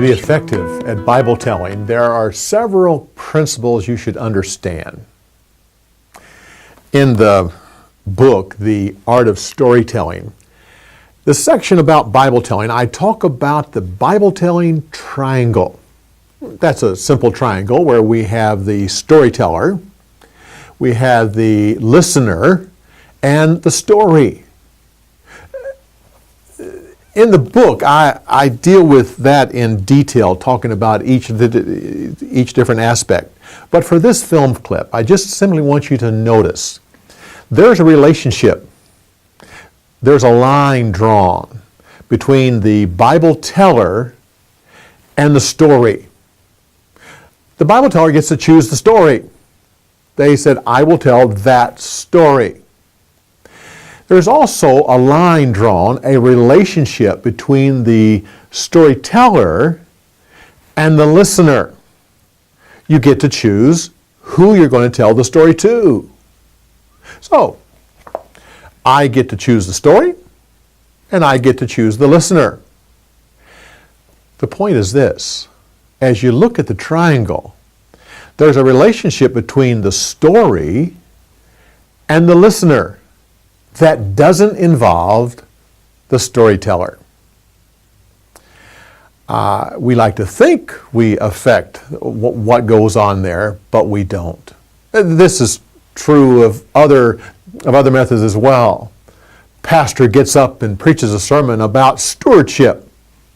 To be effective at Bible telling, there are several principles you should understand. In the book, The Art of Storytelling, the section about Bible telling, I talk about the Bible telling triangle. That's a simple triangle where we have the storyteller, we have the listener, and the story. In the book, I deal with that in detail, talking about each different aspect. But for this film clip, I just simply want you to notice there's a relationship. There's a line drawn between the Bible teller and the story. The Bible teller gets to choose the story. They said, I will tell that story. There's also a line drawn, a relationship between the storyteller and the listener. You get to choose who you're going to tell the story to. So, I get to choose the story, and I get to choose the listener. The point is this: as you look at the triangle, there's a relationship between the story and the listener that doesn't involve the storyteller. We like to think we affect what goes on there, but we don't. This is true of other methods as well. Pastor gets up and preaches a sermon about stewardship,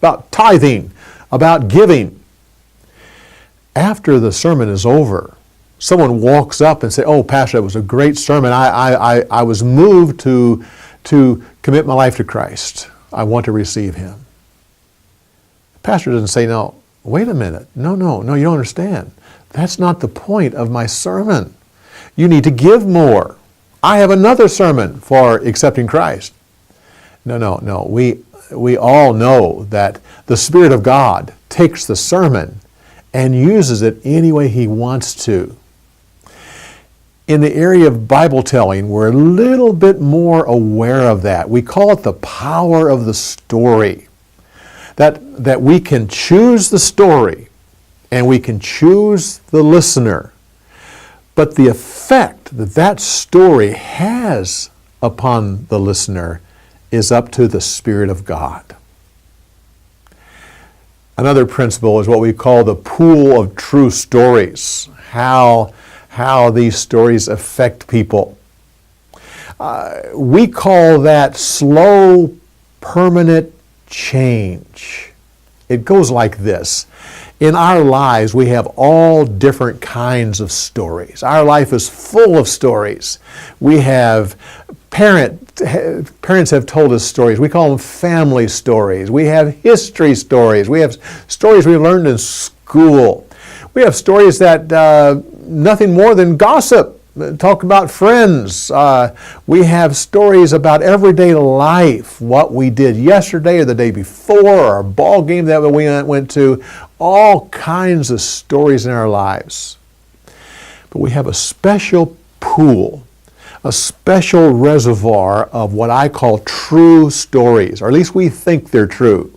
about tithing, about giving. After the sermon is over, someone walks up and says, "Oh, Pastor, it was a great sermon. I was moved to commit my life to Christ. I want to receive Him." The pastor doesn't say, "No, wait a minute. No, you don't understand. That's not the point of my sermon. You need to give more. I have another sermon for accepting Christ." No. We all know that the Spirit of God takes the sermon and uses it any way He wants to. In the area of Bible telling, we're a little bit more aware of that. We call it the power of the story. That we can choose the story and we can choose the listener. But the effect that story has upon the listener is up to the Spirit of God. Another principle is what we call the pool of true stories. How these stories affect people. We call that slow, permanent change. It goes like this. In our lives, we have all different kinds of stories. Our life is full of stories. We have parents have told us stories. We call them family stories. We have history stories. We have stories we learned in school. We have stories that nothing more than gossip, talk about friends. We have stories about everyday life, what we did yesterday or the day before, or a ball game that we went to, all kinds of stories in our lives. But we have a special pool, a special reservoir of what I call true stories, or at least we think they're true.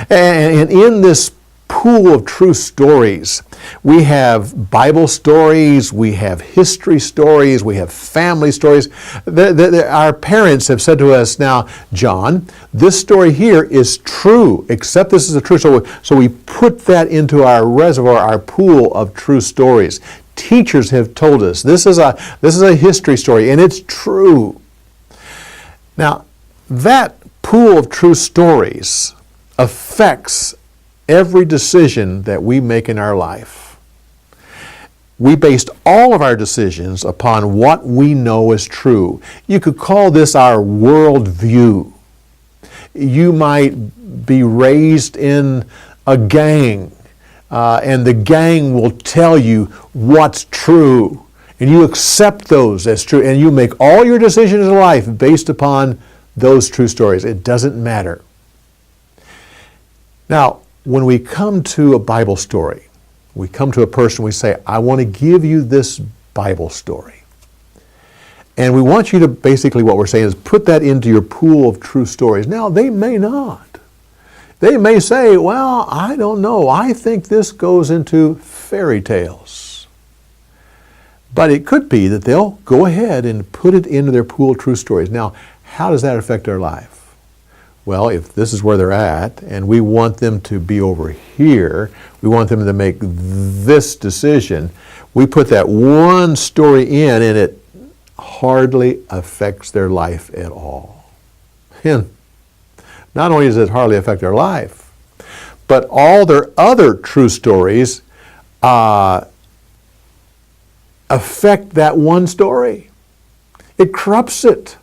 And in this pool of true stories, we have Bible stories, we have history stories, we have family stories. Our parents have said to us, "Now, John, this story here is true, except this is a true story." So we put that into our reservoir, our pool of true stories. Teachers have told us this is a history story, and it's true. Now, that pool of true stories affects every decision that we make in our life. We based all of our decisions upon what we know is true. You could call this our worldview. You might be raised in a gang, and the gang will tell you what's true, and you accept those as true, and you make all your decisions in life based upon those true stories. It doesn't matter. Now, when we come to a Bible story, we come to a person, we say, "I want to give you this Bible story." And we want you to, basically what we're saying is put that into your pool of true stories. Now, they may not. They may say, well, I don't know. I think this goes into fairy tales. But it could be that they'll go ahead and put it into their pool of true stories. Now, how does that affect their life? Well, if this is where they're at and we want them to be over here, we want them to make this decision, we put that one story in and it hardly affects their life at all. And not only does it hardly affect their life, but all their other true stories affect that one story. It corrupts it.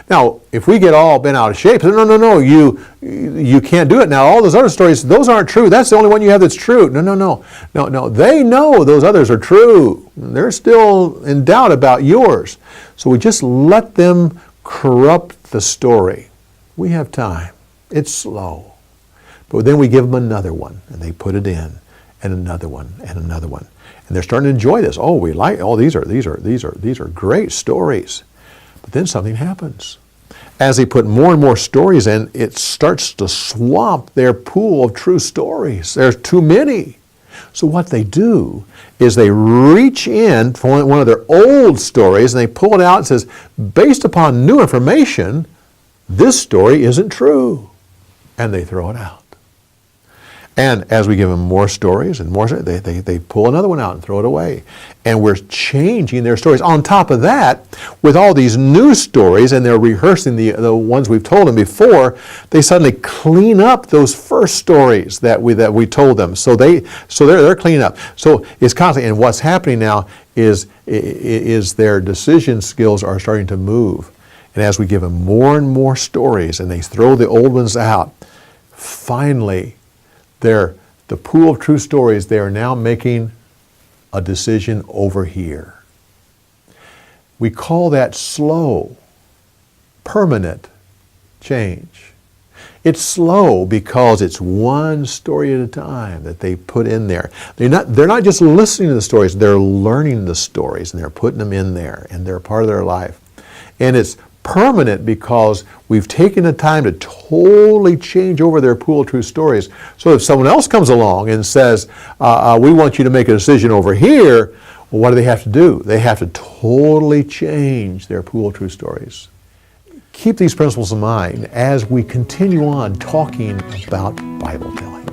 Now, if we get all bent out of shape, no, you can't do it. Now, all those other stories, those aren't true. That's the only one you have that's true. No. They know those others are true. They're still in doubt about yours. So we just let them corrupt the story. We have time. It's slow. But then we give them another one, and they put it in, and another one, and another one. And they're starting to enjoy this. Oh, we like, oh, these are great stories. But then something happens. As they put more and more stories in, it starts to swamp their pool of true stories. There's too many. So what they do is they reach in for one of their old stories and they pull it out and says, based upon new information, this story isn't true. And they throw it out. And as we give them more stories and more, they pull another one out and throw it away. And we're changing their stories. On top of that, with all these new stories, and they're rehearsing the ones we've told them before, they suddenly clean up those first stories that we told them. So they're cleaning up. So it's constantly, and what's happening now is their decision skills are starting to move. And as we give them more and more stories, and they throw the old ones out, finally, the pool of true stories, they are now making a decision over here. We call that slow, permanent change. It's slow because it's one story at a time that they put in there. They're not just listening to the stories, they're learning the stories and they're putting them in there and they're part of their life. And it's permanent because we've taken the time to totally change over their pool of true stories. So if someone else comes along and says, we want you to make a decision over here, well, what do they have to do? They have to totally change their pool of true stories. Keep these principles in mind as we continue on talking about Bible telling.